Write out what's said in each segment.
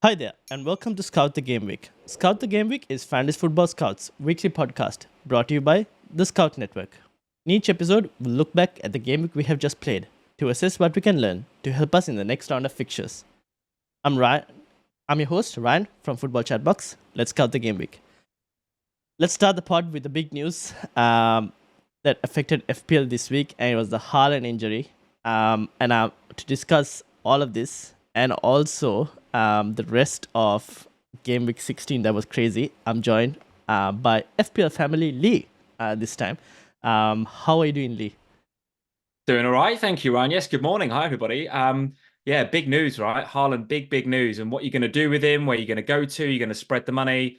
Hi there, and welcome to Scout the Game Week. Scout the Game Week is Fantasy Football Scouts' weekly podcast brought to you by the Scout Network. In each episode, we'll look back at the game week we have just played to assess what we can learn to help us in the next round of fixtures. I'm Ryan. I'm your host, Ryan from Football Chatbox. Let's scout the game week. Let's start the pod with the big news that affected FPL this week, and it was the Haaland injury. To discuss all of this and also the rest of Game Week 16 that was crazy, I'm joined by FPL family Lee this time. How are you doing, Lee? Doing all right, thank you, Ryan. Yes, good morning. Hi, everybody. Yeah, big news, right? Haaland, big news. And what you're going to do with him, where you're going to go to, you're going to spread the money.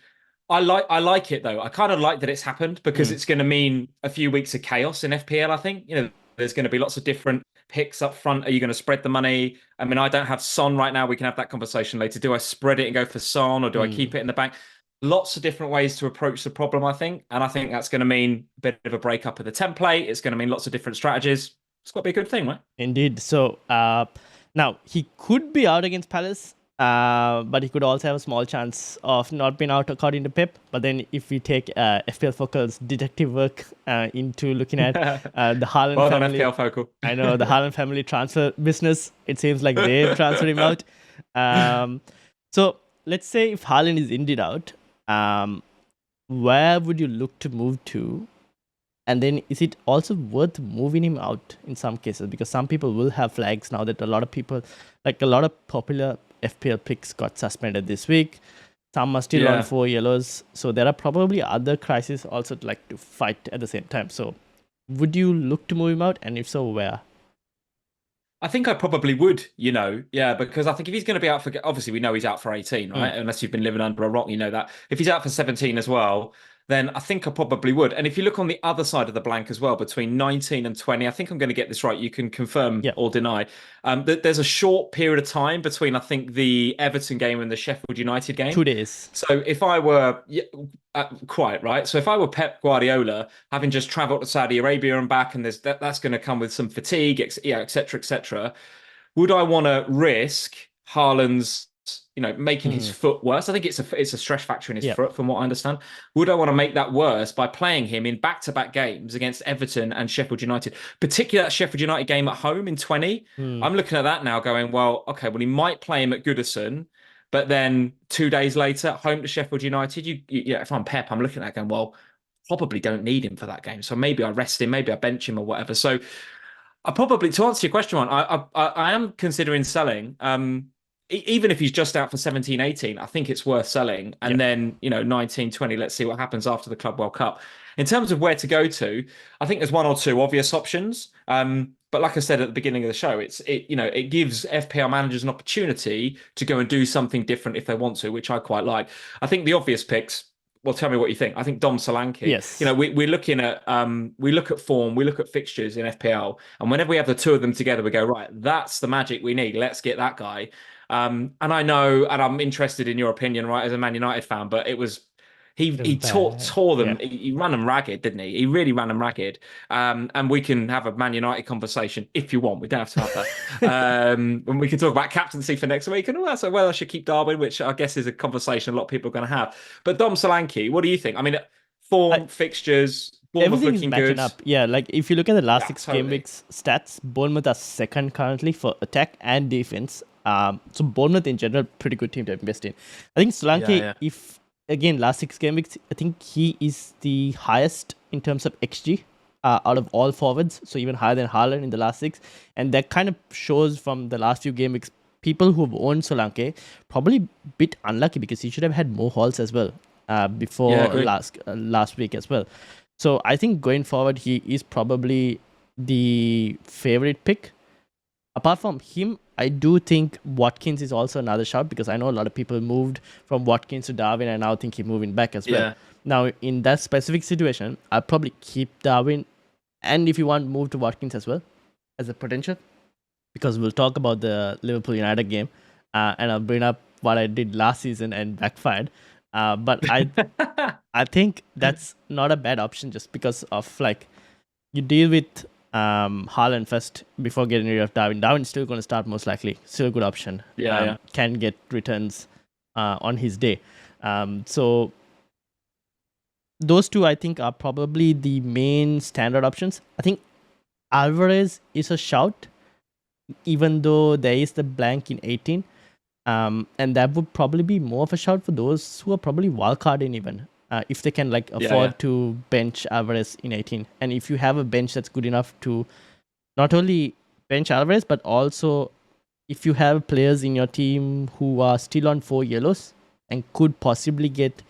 I like it though. I kind of like that it's happened because it's going to mean a few weeks of chaos in FPL. I think there's going to be lots of different picks up front. Are you going to spread the money? I mean, I don't have Son right now. We can have that conversation later. Do I spread it and go for Son, or do I keep it in the bank? Lots of different ways to approach the problem, I think. And I think that's going to mean a bit of a breakup of the template. It's going to mean lots of different strategies. It's got to be a good thing, right? Indeed. So now he could be out against Palace, but he could also have a small chance of not being out according to Pep. But then if we take FPL Focal's detective work into looking at the Haaland well family. done, FPL Focal. I know the Haaland family transfer business. It seems like they've transferred him out. So let's say if Haaland is indeed out, where would you look to move to? And then is it also worth moving him out in some cases? Because some people will have flags now that a lot of people, like a lot of popular FPL picks got suspended this week. Some are still on 4 yellows. So there are probably other crises also to fight at the same time. So would you look to move him out? And if so, where? I think I probably would, because I think if he's going to be out for, obviously we know he's out for 18, right? Unless you've been living under a rock, you know that. If he's out for 17 as well, then I think I probably would. And if you look on the other side of the blank as well, between 19 and 20, I think I'm going to get this right. You can confirm or deny. There's a short period of time between, I think, the Everton game and the Sheffield United game. 2 days. So if I were, quite right. So if I were Pep Guardiola, having just traveled to Saudi Arabia and back, and that's going to come with some fatigue, et cetera, would I want to risk Haaland's making his foot worse? I think it's a stress factor in his foot, from what I understand. Would I want to make that worse by playing him in back-to-back games against Everton and Sheffield United, particularly that Sheffield United game at home in 20? I'm looking at that now going, well, okay, well, he might play him at Goodison, but then 2 days later, home to Sheffield United. If I'm Pep, I'm looking at that going, well, probably don't need him for that game. So maybe I rest him, maybe I bench him or whatever. So I probably, to answer your question, I am considering selling. Even if he's just out for 17, 18, I think it's worth selling. And then, 19, 20, let's see what happens after the Club World Cup. In terms of where to go to, I think there's one or two obvious options. But like I said at the beginning of the show, it gives FPL managers an opportunity to go and do something different if they want to, which I quite like. I think the obvious picks, well, tell me what you think. I think Dom Solanke. Yes. We're looking at we look at form, we look at fixtures in FPL, and whenever we have the two of them together, we go, right, that's the magic we need. Let's get that guy. And I know, and I'm interested in your opinion, right, as a Man United fan, but it was he tore them. Yeah. He ran them ragged, didn't he? He really ran them ragged. And we can have a Man United conversation if you want. We don't have to have that. And we can talk about captaincy for next week and all that. So, well, I should keep Darwin, which I guess is a conversation a lot of people are going to have. But Dom Solanke, what do you think? I mean, form, fixtures, Bournemouth looking good. Up. Yeah, like if you look at the last 6 game weeks stats, Bournemouth are second currently for attack and defense. So Bournemouth in general, pretty good team to invest in. I think Solanke, if again last 6 game weeks, I think he is the highest in terms of XG out of all forwards. So even higher than Haaland in the last 6, and that kind of shows from the last few game weeks. People who've owned Solanke probably a bit unlucky because he should have had more hauls as well before last week as well. So I think going forward, he is probably the favorite pick. Apart from him, I do think Watkins is also another shout because I know a lot of people moved from Watkins to Darwin and now think he's moving back as well. Yeah. Now, in that specific situation, I'll probably keep Darwin, and if you want, move to Watkins as well as a potential, because we'll talk about the Liverpool United game and I'll bring up what I did last season and backfired. But I think that's not a bad option just because of you deal with Haaland first before getting rid of Darwin. Darwin's still going to start most likely. Still a good option. Yeah. Can get returns on his day. So those two, I think, are probably the main standard options. I think Alvarez is a shout, even though there is the blank in 18. And that would probably be more of a shout for those who are probably wildcarding even. If they can afford to bench Alvarez in 18. And if you have a bench that's good enough to not only bench Alvarez, but also if you have players in your team who are still on 4 yellows and could possibly get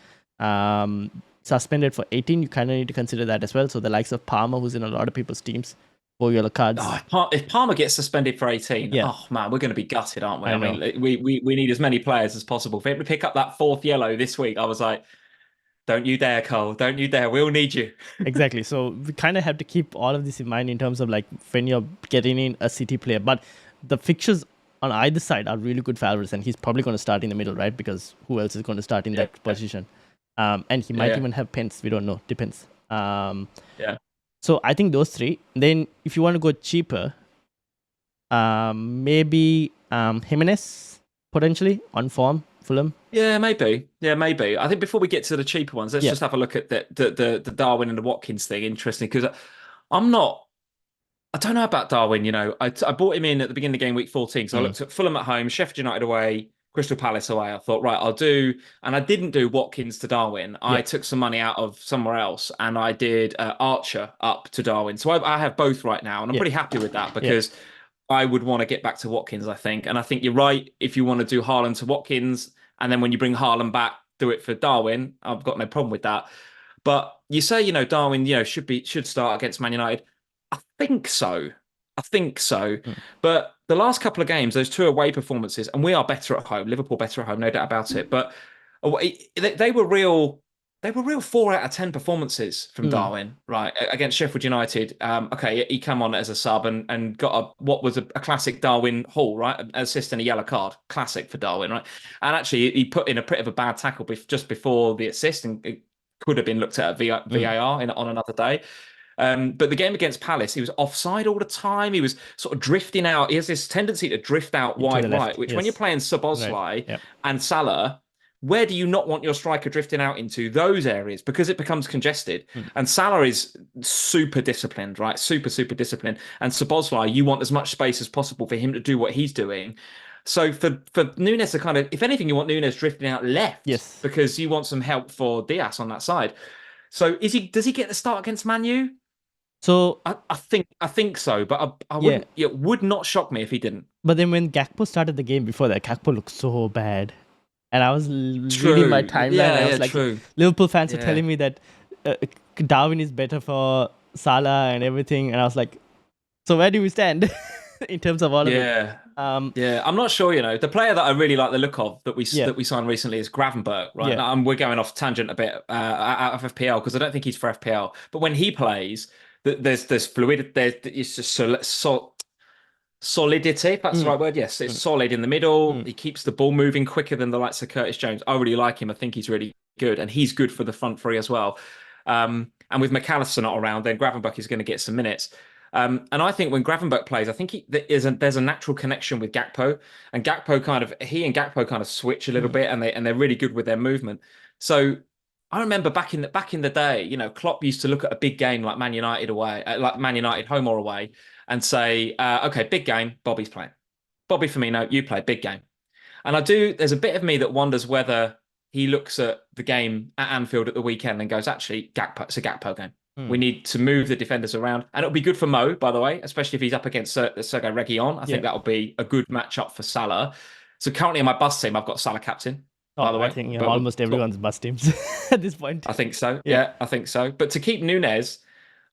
suspended for 18, you kind of need to consider that as well. So the likes of Palmer, who's in a lot of people's teams, 4 yellow cards. If Palmer gets suspended for 18, oh man, we're going to be gutted, aren't we? I mean, we need as many players as possible. For him to pick up that 4th yellow this week, I was like, don't you dare, Cole. Don't you dare. We'll need you. Exactly. So we kind of have to keep all of this in mind in terms of when you're getting in a City player. But the fixtures on either side are really good for Alvarez, and he's probably going to start in the middle, right? Because who else is going to start in that position? And he might even have Pence. We don't know. Depends. So I think those 3. Then if you want to go cheaper, maybe Jimenez potentially on form. Fulham. Yeah, maybe. I think before we get to the cheaper ones, let's just have a look at the Darwin and the Watkins thing. Interesting, because I don't know about Darwin. I bought him in at the beginning of game week 14. So I looked at Fulham at home, Sheffield United away, Crystal Palace away. I thought, right, and I didn't do Watkins to Darwin. I took some money out of somewhere else and I did Archer up to Darwin. So I have both right now, and I'm pretty happy with that because I would want to get back to Watkins, I think. And I think you're right. If you want to do Haaland to Watkins, and then when you bring Haaland back, do it for Darwin, I've got no problem with that. But you say, Darwin, should start against Man United. I think so. But the last couple of games, those 2 away performances, and we are better at home. Liverpool better at home, no doubt about it. But they were real 4 out of 10 performances from Darwin, right? Against Sheffield United. He came on as a sub and got what was a classic Darwin haul, right? An assist and a yellow card. Classic for Darwin, right? And actually, he put in a bit of a bad tackle just before the assist, and it could have been looked at VAR on another day. But the game against Palace, he was offside all the time. He was sort of drifting out. He has this tendency to drift out wide right, which when you're playing Szoboszlai and Salah, where do you not want your striker drifting out into? Those areas, because it becomes congested. And Salah is super disciplined, right? Super disciplined. And Szoboszlai, you want as much space as possible for him to do what he's doing. So for Nunes to kind of, if anything, you want Nunes drifting out left. Yes. Because you want some help for Diaz on that side. So does he get the start against Man U? So I think so, but it would not shock me if he didn't. But then when Gakpo started the game before that, Gakpo looked so bad. And I was reading my timeline, and I was like, Liverpool fans are telling me that Darwin is better for Salah and everything. And I was like, so where do we stand in terms of all of it? I'm not sure, The player that I really like the look of that we signed recently is Gravenberch, right? Now, we're going off tangent a bit out of FPL because I don't think he's for FPL. But when he plays, there's fluidity, it's just solidity, if that's the right word. Yes, it's solid in the middle. He keeps the ball moving quicker than the likes of Curtis Jones. I really like him. I think he's really good, and he's good for the front 3 as well. And with McAllister not around, then Gravenberch is going to get some minutes. And I think when Gravenberch plays, I think there's a natural connection with Gakpo, and he and Gakpo kind of switch a little bit, and they're really good with their movement. So I remember back in the day, Klopp used to look at a big game like Man United away, like Man United home or away, and say, okay, big game, Bobby's playing. Bobby Firmino, you play, big game. And there's a bit of me that wonders whether he looks at the game at Anfield at the weekend and goes, actually, it's a Gakpo game. We need to move the defenders around. And it'll be good for Mo, by the way, especially if he's up against Sergei Reguilon. I think that'll be a good matchup for Salah. So currently in my bus team, I've got Salah captain. By the way, I think almost everyone's bus teams at this point. I think so. Yeah, I think so. But to keep Nunes,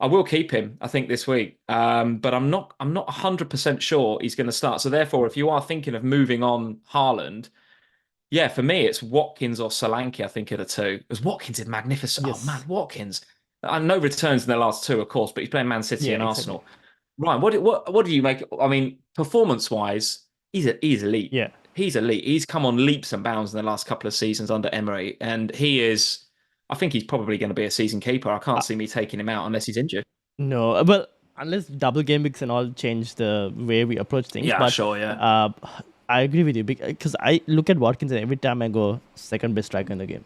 I will keep him, I think, this week. But I'm not 100% sure he's going to start. So therefore, if you are thinking of moving on Haaland, for me, it's Watkins or Solanke, I think, are the 2. Because Watkins is magnificent. Yes. Oh, man, Watkins. I know returns in the last 2, of course, but he's playing Man City and Arsenal. Ryan, what do you make? I mean, performance-wise, he's elite. Yeah. He's elite. He's come on leaps and bounds in the last couple of seasons under Emery. And I think he's probably going to be a season keeper. I can't see me taking him out unless he's injured. No, but unless double game weeks and all change the way we approach things. Yeah, but, sure, yeah. I agree with you because I look at Watkins and every time I go second best striker in the game,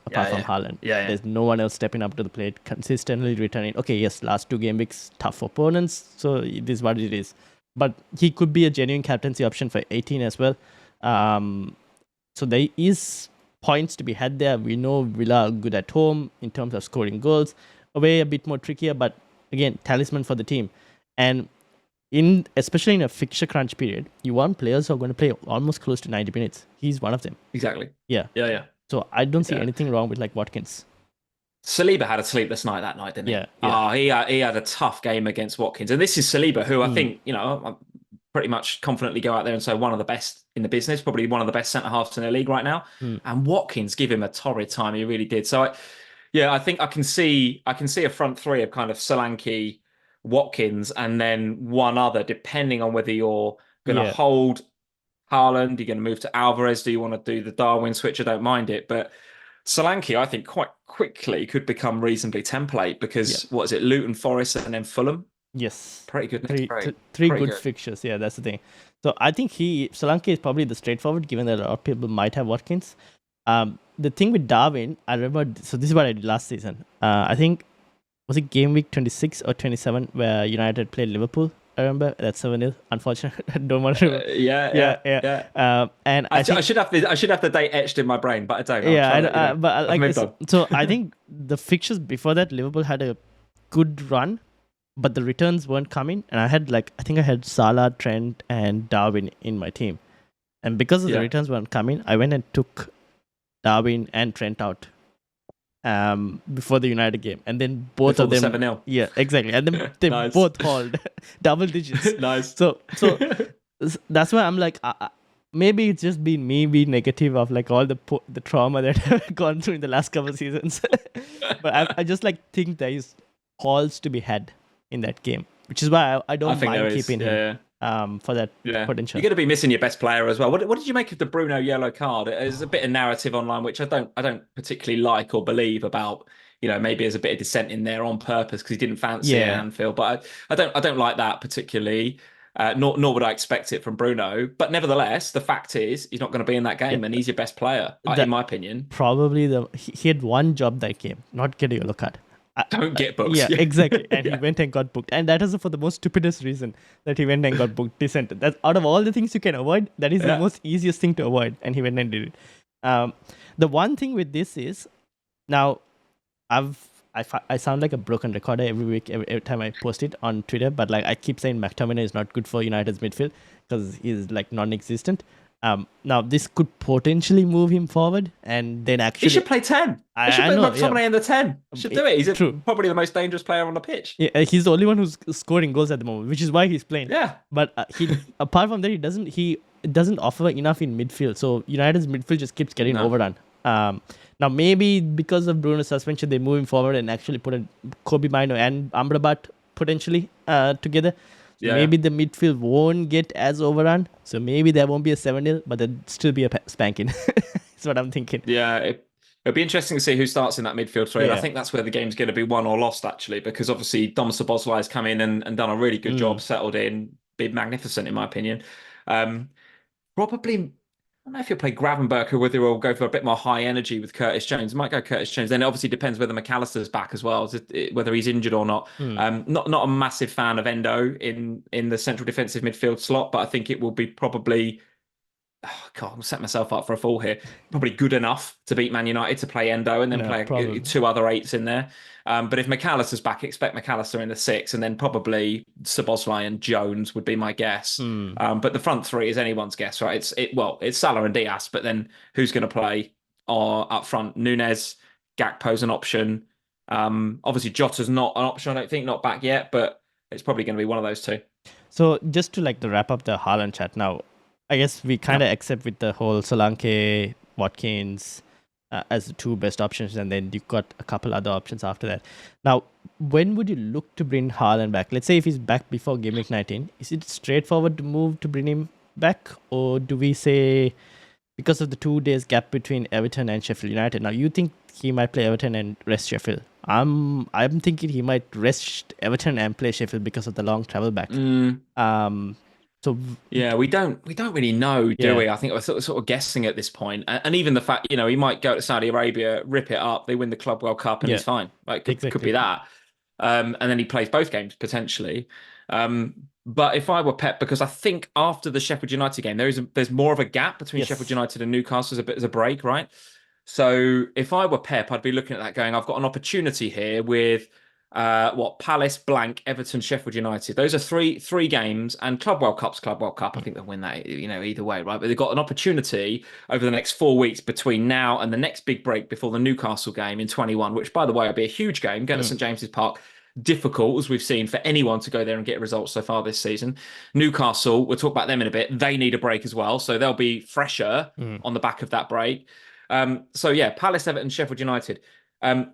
apart from Haaland. There's no one else stepping up to the plate, consistently returning. Okay, yes, last 2 game weeks, tough opponents, so it is what it is. But he could be a genuine captaincy option for 18 as well. So there is points to be had there. We know Villa are good at home in terms of scoring goals. Away a bit more trickier, but again, talisman for the team. And especially in a fixture crunch period, you want players who are going to play almost close to 90 minutes. He's one of them. Exactly. Yeah. So I don't see anything wrong with like Watkins. Saliba had a sleepless night that night, didn't he? Yeah. He had a tough game against Watkins. And this is Saliba, who I think, I pretty much confidently go out there and say one of the best in the business, probably one of the best centre-halves in the league right now. And Watkins give him a torrid time. He really did. So, I think I can see a front three of kind of Solanke, Watkins, and then one other, depending on whether you're going to hold Haaland, you're going to move to Alvarez. Do you want to do the Darwin switch? I don't mind it. But Solanke, I think, quite quickly could become reasonably template because, what is it, Luton, Forest, and then Fulham? Yes. Pretty good. Three good fixtures. Yeah, that's the thing. So I think Solanke is probably the straightforward, given that a lot of people might have Watkins. The thing with Darwin, I remember, so this is what I did last season. I think, was it game week 26 or 27 where United played Liverpool? I remember that's 7-0. Unfortunately, I don't want to remember. Yeah. And I should have the date etched in my brain, but I don't. But like, so I think the fixtures before that, Liverpool had a good run, but the returns weren't coming. And I had I had Salah, Trent, and Darwin in my team, and because of the returns weren't coming, I went and took Darwin and Trent out before the United game, and then both of them 7-0. Yeah, exactly, and then they both hauled double digits. Nice. So that's why I'm like, maybe it's just been me being negative of like all the trauma that I've gone through in the last couple of seasons. But I just think there is hauls to be had in that game, which is why I don't mind keeping him. For that potential. You're going to be missing your best player as well. What did you make of the Bruno yellow card? There's a bit of narrative online which I don't particularly like or believe about. Maybe there's a bit of dissent in there on purpose because he didn't fancy it, Anfield. But I don't like that particularly. Nor would I expect it from Bruno. But nevertheless, the fact is he's not going to be in that game, and he's your best player, in my opinion. Probably he had one job that game, not get a yellow card. Don't get booked. Yeah, exactly. And he went and got booked. And that is for the most stupidest reason that he went and got booked. Dissented. That's out of all the things you can avoid, that is the most easiest thing to avoid. And he went and did it. The one thing with this is, now I sound like a broken recorder every week, every time I post it on Twitter, but I keep saying McTominay is not good for United's midfield because he's non-existent. Now this could potentially move him forward, and then actually he should play 10. He should play McTominay in the 10. Should do it. He's probably the most dangerous player on the pitch. Yeah, he's the only one who's scoring goals at the moment, which is why he's playing. Yeah, but he apart from that, he doesn't offer enough in midfield. So United's midfield just keeps getting overrun. Now maybe because of Bruno's suspension, they move him forward and actually put a Kobe Mino and Amrabat potentially together. Maybe the midfield won't get as overrun. So maybe there won't be a 7-0, but there'll still be a spanking. That's what I'm thinking. Yeah, it'll be interesting to see who starts in that midfield three. And I think that's where the game's going to be won or lost, actually, because obviously Dom Szoboszlai has come in and done a really good job, settled in, been magnificent, in my opinion. Probably, I don't know if he'll play Gravenberch or whether he'll go for a bit more high energy with Curtis Jones. Might go Curtis Jones. Then it obviously depends whether McAllister's back as well, whether he's injured or not. Not a massive fan of Endo in the central defensive midfield slot, but I think it will be probably, I'll set myself up for a fall here. Probably good enough to beat Man United to play Endo and then play 2 other 8s in there. But if McAllister's back, expect McAllister in the 6, and then probably Szoboszlai and Jones would be my guess. But the front 3 is anyone's guess, right? It's Salah and Diaz, but then who's going to play up front? Nunez, Gakpo's an option. Obviously Jota's not an option, I don't think, not back yet, but it's probably going to be one of those 2. So just to wrap up the Haaland chat now, I guess we kind of accept with the whole Solanke, Watkins as the 2 best options, and then you've got a couple other options after that. Now, when would you look to bring Haaland back? Let's say if he's back before Game Week 19, is it straightforward to move to bring him back? Or do we say, because of the 2 days gap between Everton and Sheffield United, now you think he might play Everton and rest Sheffield? I'm thinking he might rest Everton and play Sheffield because of the long travel back. So Yeah, we don't really know, do yeah, we? I think we're sort of guessing at this point. And even the fact, he might go to Saudi Arabia, rip it up, they win the Club World Cup, and yeah, he's fine. Like could be exactly. that. And then he plays both games potentially. But if I were Pep, because I think after the Sheffield United game, there's more of a gap between Sheffield Yes. United and Newcastle as a break, right? So if I were Pep, I'd be looking at that going, I've got an opportunity here with Palace, blank, Everton, Sheffield United. Those are three games, and Club World Cup's Club World Cup. I think they'll win that, either way, right? But they've got an opportunity over the next 4 weeks between now and the next big break before the Newcastle game in 21, which by the way will be a huge game, going to Mm. St James's Park. Difficult as we've seen for anyone to go there and get results so far this season. Newcastle, we'll talk about them in a bit. They need a break as well, so they'll be fresher Mm. on the back of that break. So yeah, Palace, Everton, Sheffield United. Um,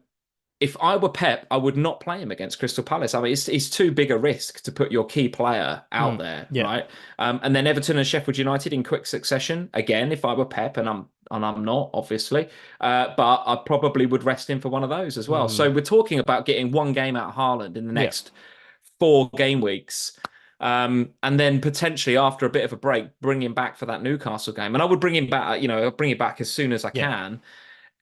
if I were Pep, I would not play him against Crystal Palace. I mean, it's too big a risk to put your key player out Mm. there, Yeah. right? And then Everton and Sheffield United in quick succession. Again, if I were Pep, and I'm not, obviously, but I probably would rest him for one of those as well. Mm. So we're talking about getting one game out of Haaland in the Yeah. next 4 game weeks. And then potentially after a bit of a break, bring him back for that Newcastle game. And I would bring him back, I'll bring him back as soon as I Yeah. can.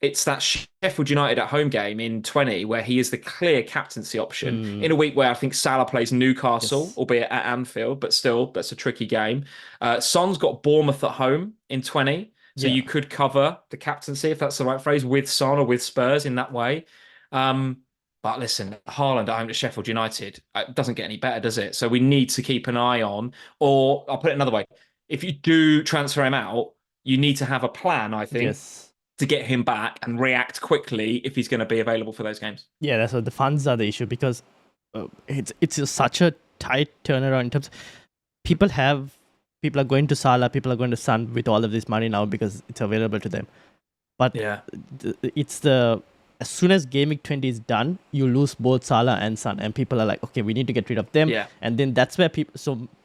It's that Sheffield United at home game in 20 where he is the clear captaincy option Mm. in a week where I think Salah plays Newcastle, Yes. albeit at Anfield, but still, that's a tricky game. Son's got Bournemouth at home in 20. So Yeah. you could cover the captaincy, if that's the right phrase, with Son or with Spurs in that way. But listen, Haaland at home to Sheffield United, it doesn't get any better, does it? So we need to keep an eye on, or I'll put it another way. If you do transfer him out, you need to have a plan, I think, Yes. to get him back and react quickly if he's going to be available for those games. Yeah, that's what the funds are the issue because it's such a tight turnaround in terms. People are going to Salah, people are going to Son with all of this money now because it's available to them. But Yeah, it's the as soon as Game Week 20 is done, you lose both Salah and Son, and people are like, okay, we need to get rid of them. yeah, And then that's where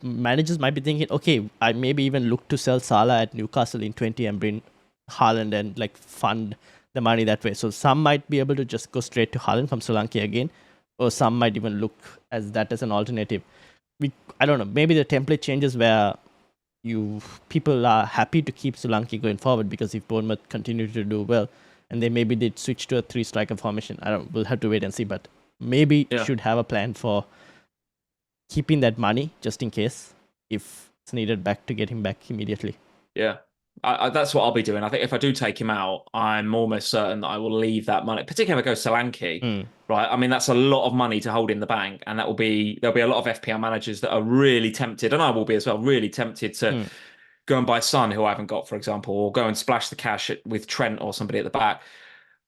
managers might be thinking, okay, I maybe even look to sell Salah at Newcastle in 20 and bring Haaland and like fund the money that way. So some might be able to just go straight to Haaland from Solanke again, or some might even look as that as an alternative. I don't know. Maybe the template changes where people are happy to keep Solanke going forward because if Bournemouth continue to do well, and then maybe they'd switch to a 3-striker formation. We'll have to wait and see, but maybe should have a plan for keeping that money just in case if it's needed back to get him back immediately. yeah. That's what I'll be doing. I think if I do take him out, I'm almost certain that I will leave that money, particularly if I go Solanke, right? I mean, that's a lot of money to hold in the bank, and there'll be a lot of FPL managers that are really tempted, and I will be as well, really tempted to go and buy Son, who I haven't got, for example, or go and splash the cash with Trent or somebody at the back.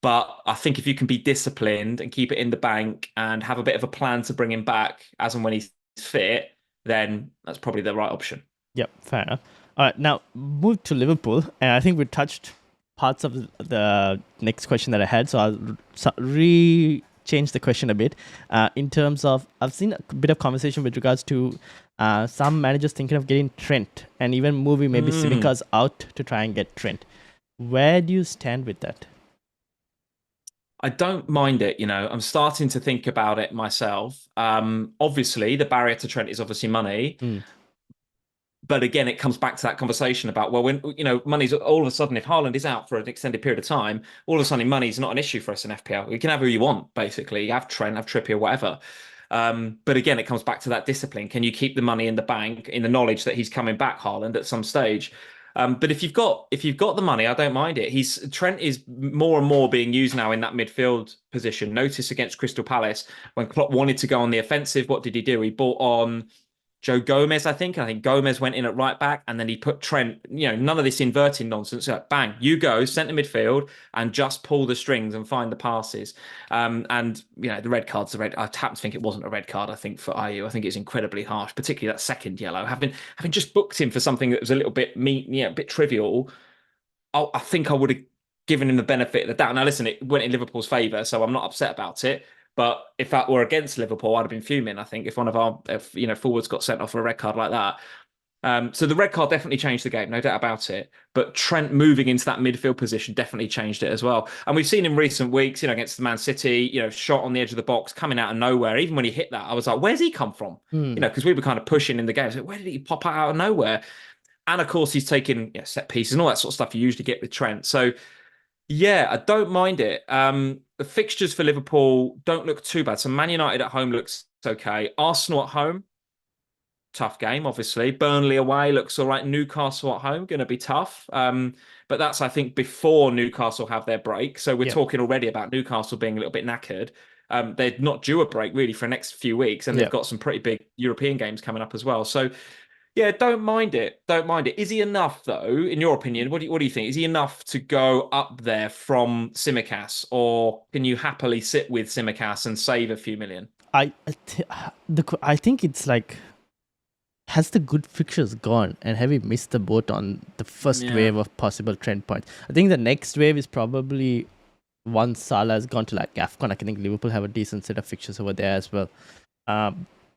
But I think if you can be disciplined and keep it in the bank and have a bit of a plan to bring him back as and when he's fit, then that's probably the right option. Yep, fair enough. All right, now move to Liverpool, and I think we touched parts of the next question that I had, so I'll change the question a bit. In terms of, I've seen a bit of conversation with regards to some managers thinking of getting Trent and even moving maybe Simicas out to try and get Trent. Where do you stand with that? I don't mind it, I'm starting to think about it myself. Obviously, the barrier to Trent is obviously money. But again, it comes back to that conversation about, well, when, money's all of a sudden, if Haaland is out for an extended period of time, all of a sudden money's not an issue for us in FPL. You can have who you want, basically. You have Trent, have Trippier, whatever. But again, it comes back to that discipline. Can you keep the money in the bank in the knowledge that he's coming back, Haaland, at some stage? But if you've got the money, I don't mind it. Trent is more and more being used now in that midfield position. Notice against Crystal Palace when Klopp wanted to go on the offensive, what did he do? He brought on Joe Gomez, I think. I think Gomez went in at right back, and then he put Trent. None of this inverting nonsense. Bang, you go centre midfield and just pull the strings and find the passes. And the red card's the red. I happen to think it wasn't a red card. I think for IU, I think it's incredibly harsh, particularly that second yellow. Having just booked him for something that was a little bit a bit trivial. I think I would have given him the benefit of the doubt. Now, listen, it went in Liverpool's favour, so I'm not upset about it. But if that were against Liverpool, I'd have been fuming. I think if one of our forwards got sent off for a red card like that. So the red card definitely changed the game, no doubt about it. But Trent moving into that midfield position definitely changed it as well. And we've seen in recent weeks, against the Man City, shot on the edge of the box, coming out of nowhere. Even when he hit that, I was like, where's he come from? Because we were kind of pushing in the game. So where did he pop out of nowhere? And of course, he's taking set pieces and all that sort of stuff you usually get with Trent. So yeah, I don't mind it. The fixtures for Liverpool don't look too bad. So Man United at home looks okay. Arsenal at home, tough game, obviously. Burnley away looks all right. Newcastle at home, going to be tough. But that's, I think, before Newcastle have their break. So we're talking already about Newcastle being a little bit knackered. They're not due a break, really, for the next few weeks. And they've got some pretty big European games coming up as well. So, yeah, don't mind it. Don't mind it. Is he enough, though, in your opinion? What do you think? Is he enough to go up there from Tsimikas? Or can you happily sit with Tsimikas and save a few million? I think it's like, has the good fixtures gone and have we missed the boat on the first wave of possible trend points? I think the next wave is probably once Salah has gone to like AFCON. I think Liverpool have a decent set of fixtures over there as well.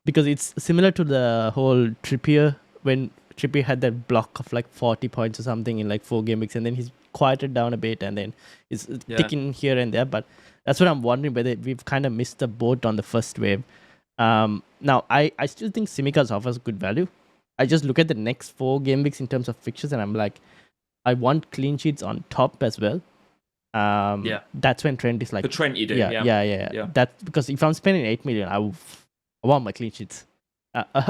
Because it's similar to the whole Trippier, when Trippier had that block of like 40 points or something in like 4 game weeks, and then he's quieted down a bit and then he's ticking here and there. But that's what I'm wondering, whether we've kind of missed the boat on the first wave. Now, I still think Tsimikas offers good value. I just look at the next 4 game weeks in terms of fixtures, and I'm like, I want clean sheets on top as well. That's when Trent is like... For Trent, you do, yeah. That's because if I'm spending 8 million, I want my clean sheets.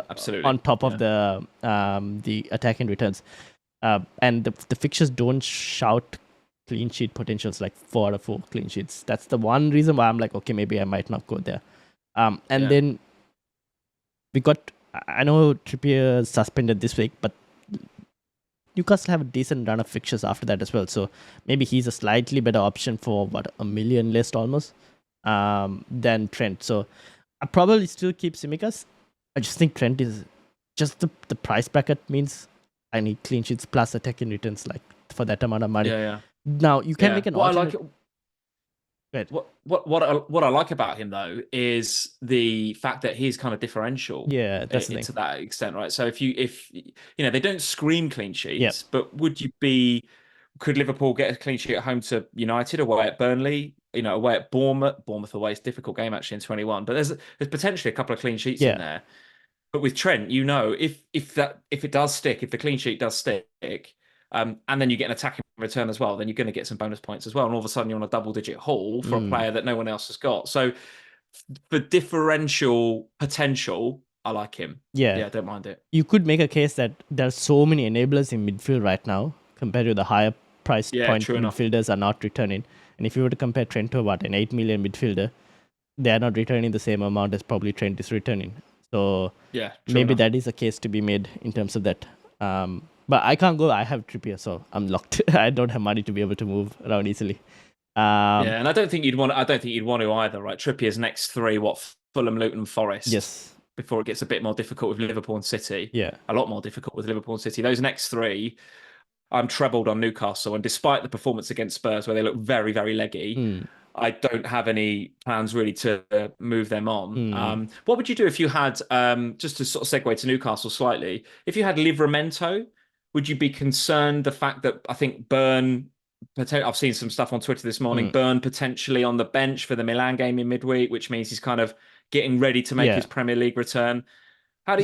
Absolutely. On top of the attacking returns. And the fixtures don't shout clean sheet potentials like 4 out of 4 clean sheets. That's the one reason why I'm like, okay, maybe I might not go there. Then we got, I know Trippier suspended this week, but Newcastle have a decent run of fixtures after that as well. So maybe he's a slightly better option for $1 million less almost than Trent. So I probably still keep Tsimikas. I just think Trent is just the price bracket means I need clean sheets plus attacking returns like for that amount of money. Now you can make an alternate. What I like about him though is the fact that he's kind of differential. That's to that extent, right? So if they don't scream clean sheets, but could Liverpool get a clean sheet at home to United, away at Burnley, away at Bournemouth? Bournemouth away is a difficult game actually in 21, but there's potentially a couple of clean sheets in there. But with Trent, if it does stick, if the clean sheet does stick, and then you get an attacking return as well, then you're going to get some bonus points as well. And all of a sudden you're on a double-digit haul for a player that no one else has got. So for differential potential, I like him. I don't mind it. You could make a case that there are so many enablers in midfield right now compared to the higher price point midfielders are not returning. And if you were to compare Trent to an 8 million midfielder, they are not returning the same amount as probably Trent is returning. So maybe that is a case to be made in terms of that. But I can't go. I have Trippier, so I'm locked. I don't have money to be able to move around easily. And I don't think you'd want to either, right? Trippier's next 3, Fulham, Luton, Forest. Yes. Before it gets a bit more difficult with Liverpool and City. A lot more difficult with Liverpool and City. Those next 3, I'm trebled on Newcastle, and despite the performance against Spurs, where they look very, very leggy, I don't have any plans really to move them on. What would you do if you had, just to sort of segue to Newcastle slightly, if you had Livramento? Would you be concerned the fact that I think Burn, I've seen some stuff on Twitter this morning, Burn potentially on the bench for the Milan game in midweek, which means he's kind of getting ready to make his Premier League return. How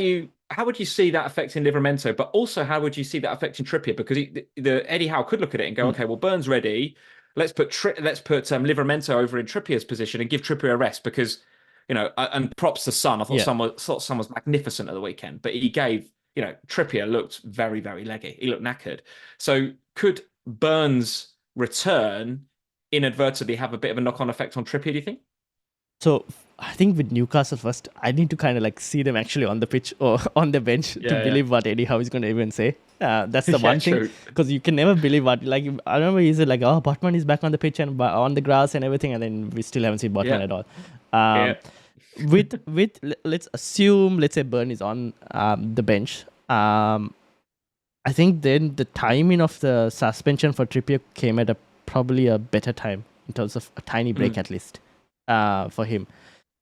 would you see that affecting Livramento? But also, how would you see that affecting Trippier? Because Eddie Howe could look at it and go, okay, well, Burn's ready. Let's put Livramento over in Trippier's position and give Trippier a rest because, and props to Son. I thought Son was magnificent at the weekend, but he gave, Trippier looked very, very leggy. He looked knackered. So could Burns' return inadvertently have a bit of a knock-on effect on Trippier, do you think? So I think with Newcastle first, I need to kind of like see them actually on the pitch or on the bench to believe what Eddie Howe is going to even say. That's the one thing, because you can never believe what, like, I remember he said like, oh, Botman is back on the pitch and on the grass and everything, and then we still haven't seen Botman at all. With let's say Burn is on the bench. I think then the timing of the suspension for Trippier came at probably a better time in terms of a tiny break at least for him.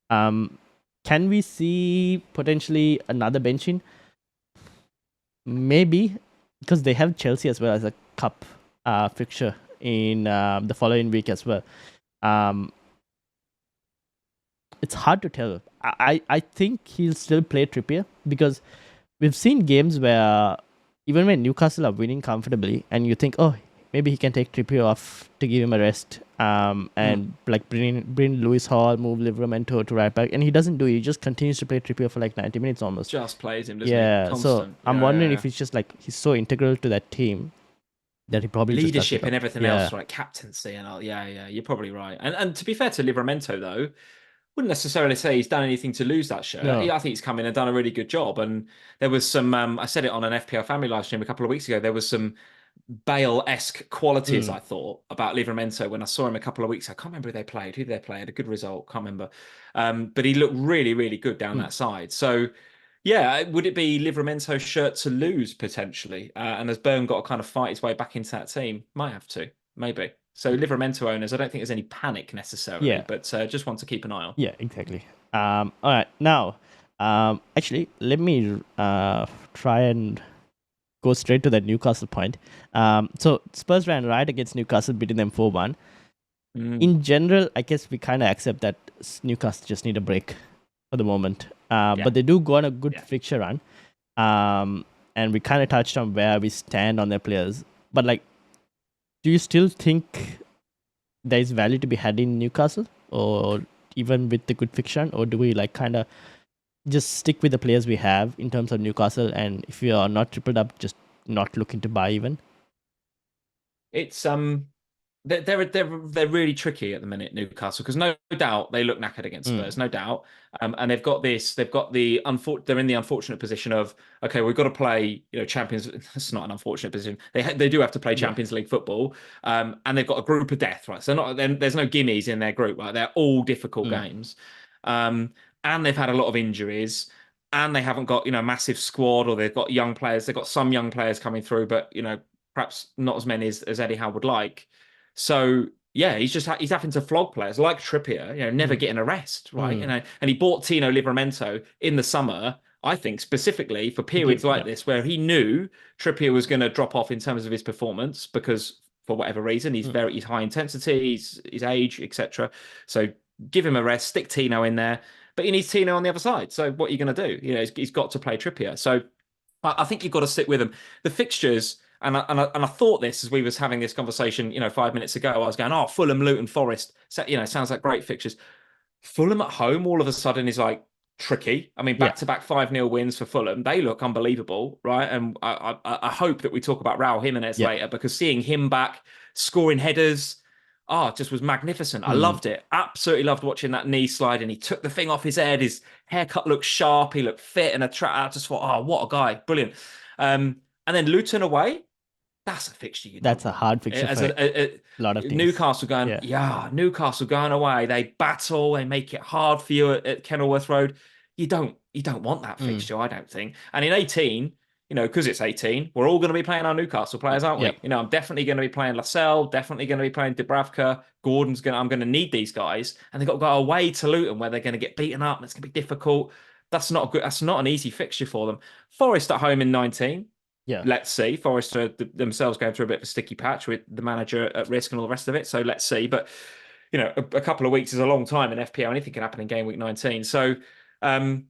Can we see potentially another benching? maybe because they have Chelsea as well as a cup fixture in the following week as well. It's hard to tell. I think he'll still play Trippier because we've seen games where even when Newcastle are winning comfortably and you think, oh, maybe he can take Trippier off to give him a rest and like bring Lewis Hall, move Livramento to right back, and he doesn't do it. He just continues to play Trippier for like 90 minutes almost. Just plays him, doesn't he? Yeah, Constant. so I'm wondering if it's just like he's so integral to that team that he probably leadership and everything else, right? Captaincy and all. Yeah, you're probably right. And to be fair to Livramento though, wouldn't necessarily say he's done anything to lose that shirt. No. I think he's come in and done a really good job. And there was some, I said it on an FPL family live stream a couple of weeks ago, there was some Bale-esque qualities, I thought, about Livramento when I saw him a couple of weeks ago. I can't remember who they played. Who did they play? Had a good result. Can't remember. But he looked really, really good down that side. So, yeah, would it be Livramento's shirt to lose potentially? And has Byrne got to kind of fight his way back into that team? Might have to, maybe. So Livramento owners, I don't think there's any panic necessarily, but just want to keep an eye on. Yeah, exactly. All right, now, actually, let me try and go straight to that Newcastle point. So Spurs ran right against Newcastle, beating them 4-1. In general, I guess we kind of accept that Newcastle just need a break for the moment. But they do go on a good fixture run. And we kind of touched on where we stand on their players. But like, do you still think there is value to be had in Newcastle, or even with the good fixture, or do we like kind of just stick with the players we have in terms of Newcastle, and if we are not tripled up, just not looking to buy even? It's they're really tricky at the minute, Newcastle, because no doubt they look knackered against Spurs, no doubt. And they're in the unfortunate position of, okay, we've got to play, Champions. It's not an unfortunate position. They do have to play Champions League football, and they've got a group of death, right? So there's no gimmies in their group, right? They're all difficult games, and they've had a lot of injuries, and they haven't got massive squad, or they've got young players. They've got some young players coming through, but perhaps not as many as Eddie Howe would like. So yeah, he's having to flog players like Trippier, never getting a rest, right? And he bought Tino Livramento in the summer, I think specifically for periods like this where he knew Trippier was going to drop off in terms of his performance because for whatever reason he's he's high intensity, his age, etc. So give him a rest, stick Tino in there, but he needs Tino on the other side. So what are you going to do? He's got to play Trippier. So I think you've got to stick with him. The fixtures. And I thought this as we was having this conversation, 5 minutes ago. I was going, oh, Fulham, Luton, Forest. So, sounds like great fixtures. Fulham at home all of a sudden is like tricky. I mean, back-to-back 5-0 wins for Fulham. They look unbelievable, right? And I hope that we talk about Raul Jimenez later, because seeing him back scoring headers, it just was magnificent. I loved it. Absolutely loved watching that knee slide, and he took the thing off his head. His haircut looked sharp. He looked fit and I just thought, oh, what a guy. Brilliant. And then Luton away. That's a fixture. That's a hard fixture for a lot of teams. Newcastle Newcastle going away. They battle. They make it hard for you at Kenilworth Road. You don't want that fixture, I don't think. And in 18, because it's 18, we're all going to be playing our Newcastle players, aren't we? I'm definitely going to be playing Lascelles. Definitely going to be playing Dubravka. I'm going to need these guys, and they've got to go away to Luton where they're going to get beaten up. And it's going to be difficult. That's not an easy fixture for them. Forest at home in 19. Yeah, let's see. Forest are themselves going through a bit of a sticky patch with the manager at risk and all the rest of it. So let's see. But a couple of weeks is a long time in FPL. Anything can happen in game week 19. So to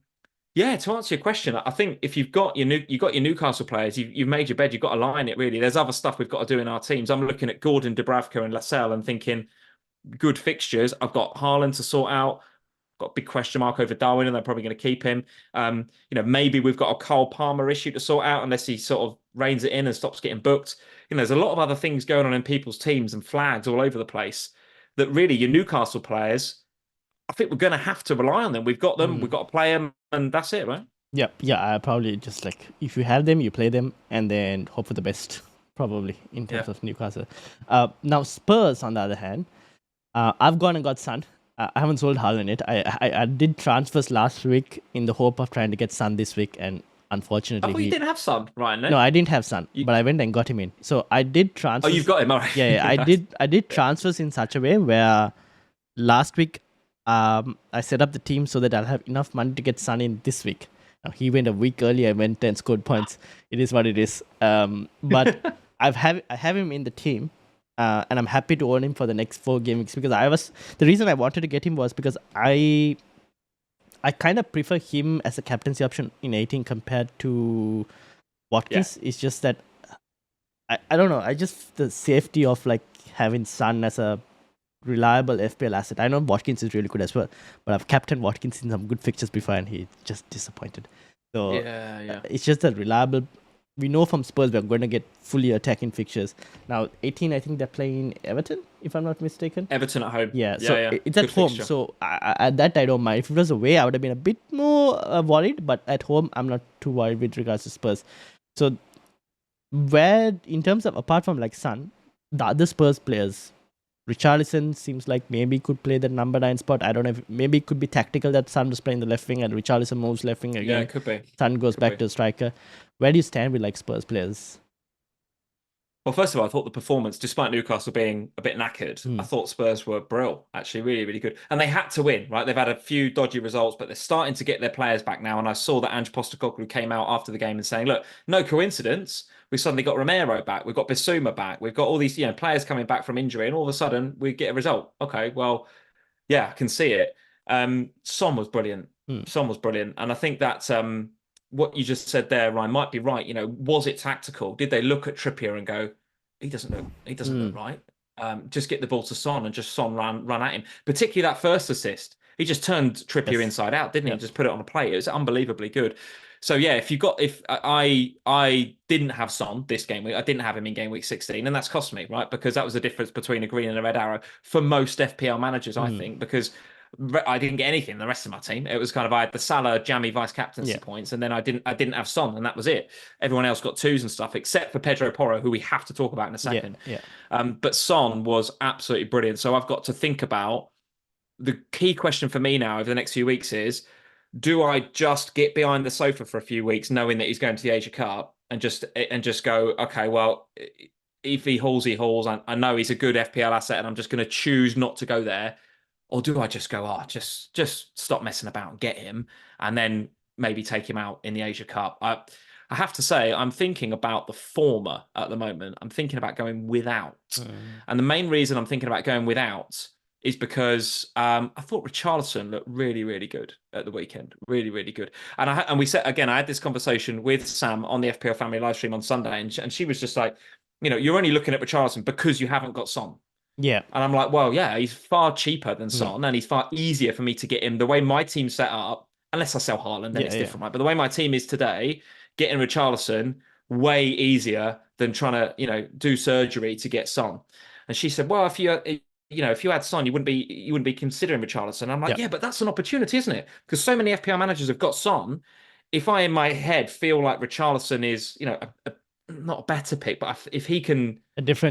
answer your question, I think if you've got your Newcastle players, you've made your bed. You've got to line it really. There's other stuff we've got to do in our teams. I'm looking at Gordon, Dubravka, and Lascelles and thinking good fixtures. I've got Haaland to sort out. Got a big question mark over Darwin, and they're probably going to keep him. Maybe we've got a Cole Palmer issue to sort out unless he sort of reins it in and stops getting booked. There's a lot of other things going on in people's teams and flags all over the place that really your Newcastle players, I think we're going to have to rely on them. We've got them, we've got to play them, and that's it, right? Yeah. I probably just like, if you have them, you play them, and then hope for the best, probably, in terms of Newcastle. Now, Spurs, on the other hand, I've gone and got Son. I haven't sold Haaland yet. I did transfers last week in the hope of trying to get Son this week, and unfortunately... I thought you didn't have Son, Ryan. No, I didn't have Son, but I went and got him in. So I did transfers... Oh, you've got him, all right. Yeah, I did transfers in such a way where last week I set up the team so that I'll have enough money to get Son in this week. He went a week early. I went and scored points. It is what it is. But I have him in the team, and I'm happy to own him for the next 4 game weeks because the reason I wanted to get him was because I kind of prefer him as a captaincy option in 18 compared to Watkins. It's just that I don't know. I just the safety of like having Son as a reliable FPL asset. I know Watkins is really good as well, but I've captained Watkins in some good fixtures before and he just disappointed. So it's just a reliable. We know from Spurs we're going to get fully attacking fixtures. Now 18, I think they're playing Everton, if I'm not mistaken. Everton at home. Yeah, so it's at home. Fixture. So at that I don't mind. If it was away, I would have been a bit more worried. But at home, I'm not too worried with regards to Spurs. So where in terms of apart from like Son, the other Spurs players. Richarlison seems like maybe could play the number 9 spot. I don't know if maybe it could be tactical that Son was playing the left wing and Richarlison moves left wing again. Yeah, it could be. Son goes back to striker. Where do you stand with like Spurs players? Well, first of all, I thought the performance, despite Newcastle being a bit knackered, I thought Spurs were brilliant, actually really, really good. And they had to win, right? They've had a few dodgy results, but they're starting to get their players back now. And I saw that Ange Postecoglou came out after the game and saying, look, no coincidence. We suddenly got Romero back. We've got Bissouma back. We've got all these players coming back from injury. And all of a sudden, we get a result. Okay, well, yeah, I can see it. Son was brilliant. Son was brilliant. And I think that what you just said there, Ryan, might be right. Was it tactical? Did they look at Trippier and go, he doesn't look right. Just get the ball to Son and just Son run at him. Particularly that first assist. He just turned Trippier inside out, didn't he? Just put it on a plate. It was unbelievably good. So yeah, if I didn't have Son this game week, I didn't have him in game week 16, and that's cost me, right? Because that was the difference between a green and a red arrow for most FPL managers, I think, because I didn't get anything in the rest of my team. It was kind of I had the Salah jammy vice captaincy points, and then I didn't have Son, and that was it. Everyone else got 2s and stuff, except for Pedro Porro, who we have to talk about in a second. But Son was absolutely brilliant. So I've got to think about the key question for me now over the next few weeks is, do I just get behind the sofa for a few weeks, knowing that he's going to the Asia Cup, and just go, okay, well, if he hauls, he hauls. I know he's a good FPL asset, and I'm just going to choose not to go there. Or do I just go, just stop messing about and get him, and then maybe take him out in the Asia Cup? I have to say, I'm thinking about the former at the moment. I'm thinking about going without. And the main reason I'm thinking about going without is because I thought Richarlison looked really, really good at the weekend. Really, really good. And we said, again, I had this conversation with Sam on the FPL Family live stream on Sunday, and she was just like, you're only looking at Richarlison because you haven't got Son. Yeah. And I'm like, well, yeah, he's far cheaper than Son, and he's far easier for me to get him. The way my team's set up, unless I sell Haaland, then it's different, right? But the way my team is today, getting Richarlison way easier than trying to, do surgery to get Son. And she said, well, if you had Son, you wouldn't be considering Richarlison. I'm like, yeah, but that's an opportunity, isn't it? Because so many FPL managers have got Son. If I, in my head, feel like Richarlison is, not a better pick, but if he can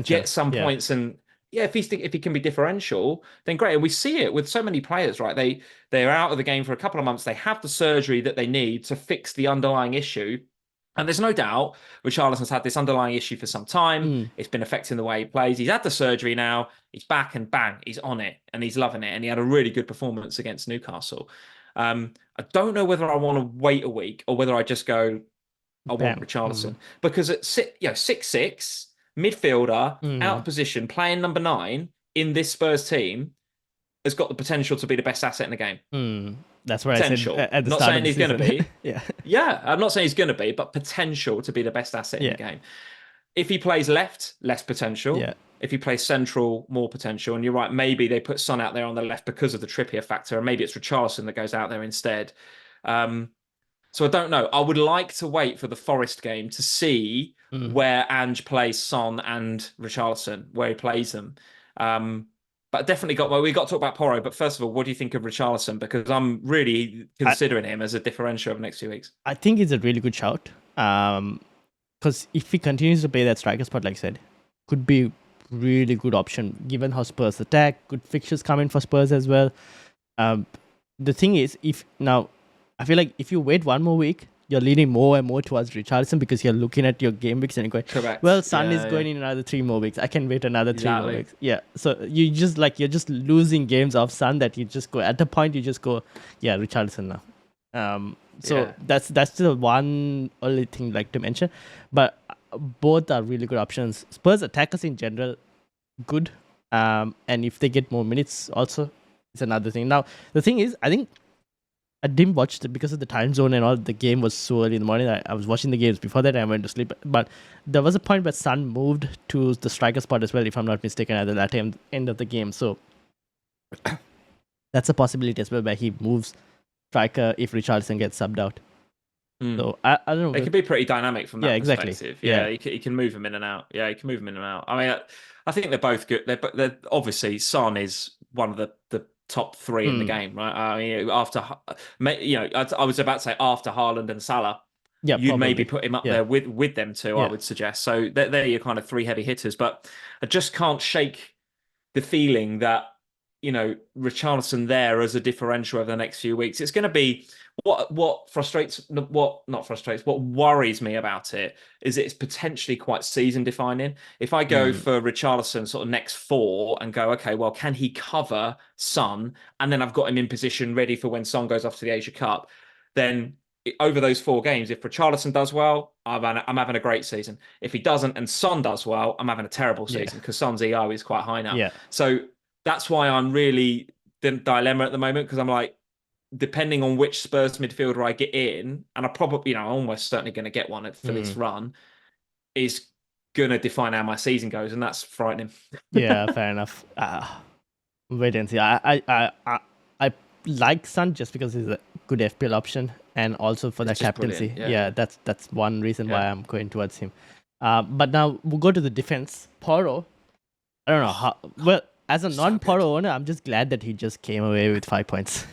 get some points and if he can be differential, then great. And we see it with so many players, right? They're out of the game for a couple of months. They have the surgery that they need to fix the underlying issue. And there's no doubt Richarlison's had this underlying issue for some time. It's been affecting the way he plays. He's had the surgery now. He's back and bang, he's on it and he's loving it. And he had a really good performance against Newcastle. I don't know whether I want to wait a week or whether I just go, I want Richarlison. Because at 6'6", midfielder, out of position, playing number 9 in this Spurs team has got the potential to be the best asset in the game. That's what potential. I said at the not start saying of the he's going to be. yeah. I'm not saying he's going to be, but potential to be the best asset in the game. If he plays left, less potential. Yeah. If he plays central, more potential. And you're right, maybe they put Son out there on the left because of the Trippier factor, and maybe it's Richarlison that goes out there instead. So I don't know. I would like to wait for the Forest game to see where Ange plays Son and Richarlison, where he plays them. But definitely we got to talk about Porro. But first of all, what do you think of Richarlison? Because I'm really considering him as a differential over the next few weeks. I think he's a really good shout. Because if he continues to play that striker spot, like I said, could be really good option given how Spurs attack. Good fixtures coming for Spurs as well. The thing is, I feel like if you wait one more week, you're leaning more and more towards Richarlison because you're looking at your game weeks and you're going, correct. Well, Son is going in another 3 more weeks. I can wait another 3 more weeks. Yeah. So you're just losing games of Son that you just go, at the point you just go, yeah, Richarlison now. So that's the one only thing like to mention, but both are really good options. Spurs attackers in general, good. And if they get more minutes, also, it's another thing. Now the thing is, I think I didn't watch because of the time zone and all. The game was so early in the morning. I was watching the games before that. I went to sleep. But there was a point where Son moved to the striker spot as well, if I'm not mistaken, at the latter end of the game. So that's a possibility as well, where he moves striker if Richarlison gets subbed out. So I don't know. It could be pretty dynamic from that perspective. Yeah, he can move them in and out. Yeah, he can move them in and out. I mean, I think they're both good. They're obviously Son is one of the top three in the game, right? I mean, after I was about to say after Haaland and Salah, you'd maybe put him up there with them two. I would suggest. So they're your kind of three heavy hitters. But I just can't shake the feeling that Richarlison there as a differential over the next few weeks. It's going to be what worries me about it is it's potentially quite season defining. If I go for Richarlison sort of next 4 and go, okay, well, can he cover Son? And then I've got him in position ready for when Son goes off to the Asia Cup. Then over those 4 games, if Richarlison does well, I'm having a great season. If he doesn't and Son does well, I'm having a terrible season because Son's EO is quite high now. Yeah. So that's why I'm really the dilemma at the moment, because I'm like, depending on which Spurs midfielder I get in, and I probably, I'm almost certainly going to get one for this run, is going to define how my season goes, and that's frightening. Yeah, fair enough. Wait and see. I like Son just because he's a good FPL option, and also for the captaincy. Yeah, that's one reason why I'm going towards him. But now we'll go to the defense. Porro, I don't know how well. As a non-Porro owner, I'm just glad that he just came away with 5 points.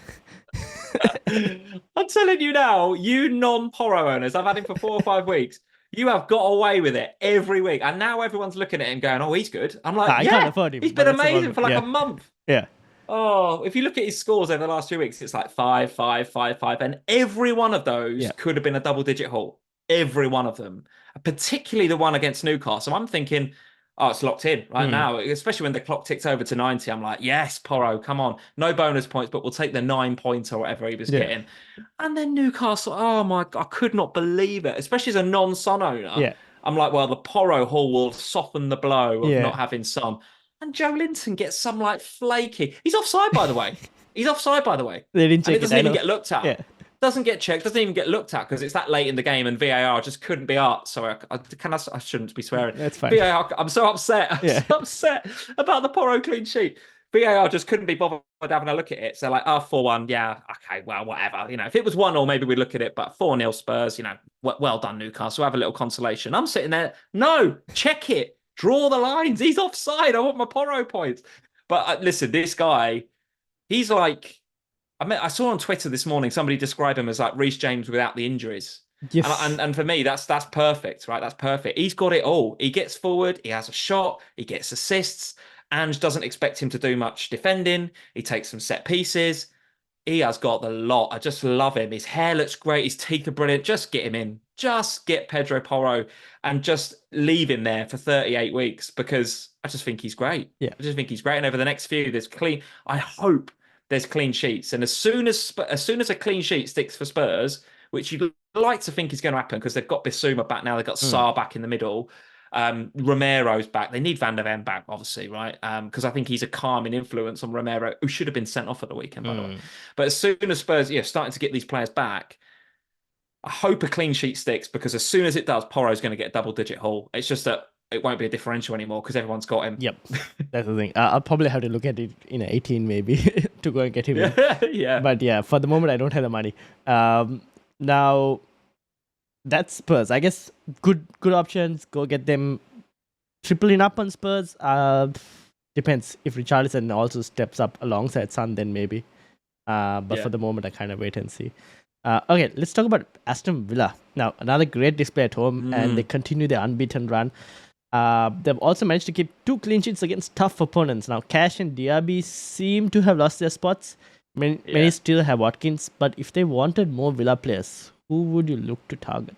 I'm telling you now, you non-Porro owners, I've had him for 4 or 5 weeks. You have got away with it every week. And now everyone's looking at him going, oh, he's good. I'm like, I can't afford him, he's been amazing for like a month. Yeah. Oh, if you look at his scores over the last 2 weeks, it's like 5, 5, 5, 5. And every one of those could have been a double-digit haul. Every one of them. Particularly the one against Newcastle. I'm thinking, oh, it's locked in right now, especially when the clock ticks over to 90. I'm like, yes, Porro, come on. No bonus points, but we'll take the 9 points or whatever he was getting. And then Newcastle, oh my God, I could not believe it, especially as a non-Son owner. Yeah. I'm like, well, the Porro haul will soften the blow of not having Son. And Joe Linton gets some like flaky. He's offside, by the way. They didn't check it. It doesn't even get looked at. Yeah. Doesn't get checked, doesn't even get looked at because it's that late in the game and VAR just couldn't be asked. So I shouldn't be swearing. That's fine. VAR, I'm so upset. I'm so upset about the Porro clean sheet. VAR just couldn't be bothered having a look at it. So like, 4-1, yeah, okay, well, whatever. If it was 1-0, maybe we'd look at it. But 4-0 Spurs, well done, Newcastle. Have a little consolation. I'm sitting there, no, check it. Draw the lines. He's offside. I want my Porro points. But listen, this guy, he's like, I saw on Twitter this morning somebody describe him as like Reece James without the injuries. Yes. And for me, that's perfect, right? That's perfect. He's got it all. He gets forward, he has a shot, he gets assists. Ange doesn't expect him to do much defending. He takes some set pieces. He has got the lot. I just love him. His hair looks great. His teeth are brilliant. Just get him in. Just get Pedro Porro and just leave him there for 38 weeks because I just think he's great. Yeah. I just think he's great. And over the next few, I hope there's clean sheets. And as soon as a clean sheet sticks for Spurs, which you'd like to think is going to happen because they've got Bissouma back now, they've got Sarr back in the middle, Romero's back. They need Van der Ven back, obviously, right? Because I think he's a calming influence on Romero, who should have been sent off at the weekend, by the way. But as soon as Spurs, starting to get these players back, I hope a clean sheet sticks because as soon as it does, Porro's going to get a double-digit haul. It's just that it won't be a differential anymore because everyone's got him. Yep, that's the thing. I'll probably have to look at it in 18 maybe to go and get him in. Yeah. But yeah, for the moment, I don't have the money. Now, that's Spurs. I guess good options. Go get them. Tripling up on Spurs. Depends. If Richarlison also steps up alongside Son, then maybe. But for the moment, I kind of wait and see. Okay, let's talk about Aston Villa. Now, another great display at home, and they continue their unbeaten run. They've also managed to keep 2 clean sheets against tough opponents. Now, Cash and Diaby seem to have lost their spots. Many still have Watkins, but if they wanted more Villa players, who would you look to target?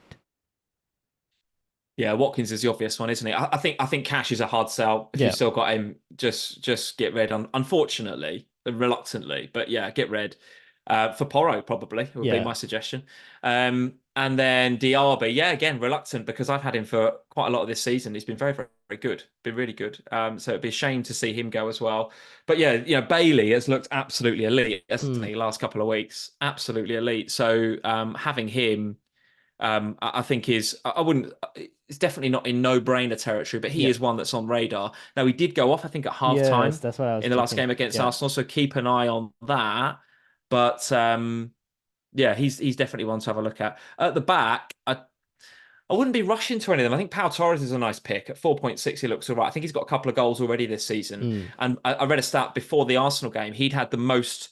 Yeah, Watkins is the obvious one, isn't it? I think Cash is a hard sell. If you've still got him, just get rid. Unfortunately, reluctantly, but yeah, get rid. For Porro, probably would be my suggestion. And then Diaby, again, reluctant because I've had him for quite a lot of this season. He's been very, very, very good. Been really good. So it'd be a shame to see him go as well. But Bailey has looked absolutely elite, hasn't he? Last couple of weeks, absolutely elite. So having him, I think I wouldn't. It's definitely not in no-brainer territory, but he is one that's on radar. Now he did go off, I think, at half time that's what I was in the last game against Arsenal. So keep an eye on that. But he's definitely one to have a look at. At the back, I wouldn't be rushing to any of them. I think Pau Torres is a nice pick. At 4.6, he looks all right. I think he's got a couple of goals already this season. And I read a stat before the Arsenal game. He'd had the most